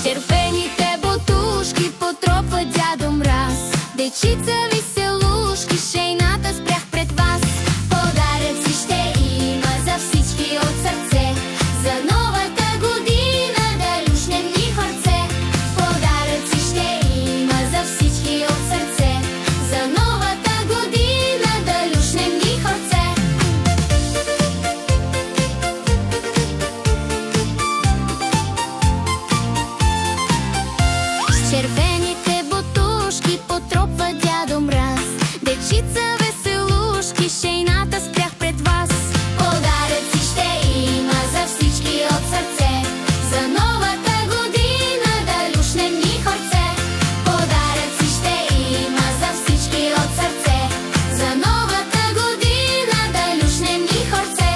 Червените ботушки потропва Дядо Мраз. Дечица веселушки, шейната спрях пред вас. Подаръци ще има за всички от сърце. За новата година да люшнем ни хорце. Подаръци ще има за всички от сърце. За новата година да люшнем ни хорце. С червените ботушки потропва Дядо Мраз. Дечица веселушки, шейната спрях пред вас. Подаръци ще има за всички от сърце. За новата година да люшнем ни хорце. Подаръци ще има за всички от сърце. За новата година да люшнем ни хорце.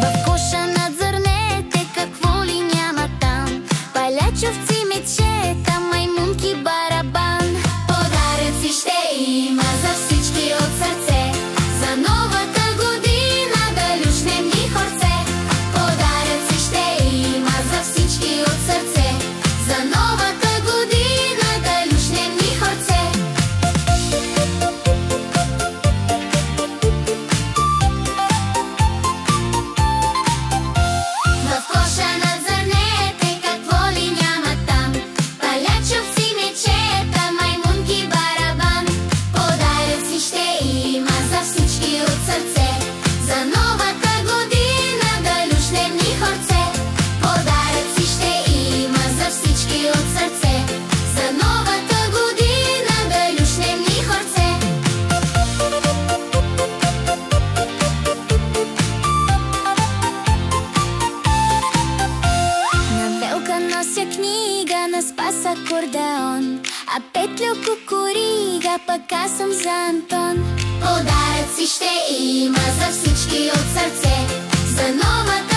В коша над зърнете какво ли няма там? Палячовци, мечета, маймунки, барабан. Подаръци ще има за всички от сърце. За новата година да люшнем ни хорце. Подаръци ще има за всички от сърце. За новата година да люшнем ни хорце. В коша над зърнете какво ли няма там? Палячовци, мечета, маймунки, барабан. Подаръци ще има за всички от сърце. За новата година да люшнем ни хорце. Подаръци ще има за всички от сърце. За новата година да люшнем ни хорце. На Велка нося книга, на Спас акордеон, а Петля кукурига, пък аз съм за Антон. Подаръци ще има за всички от сърце. За новата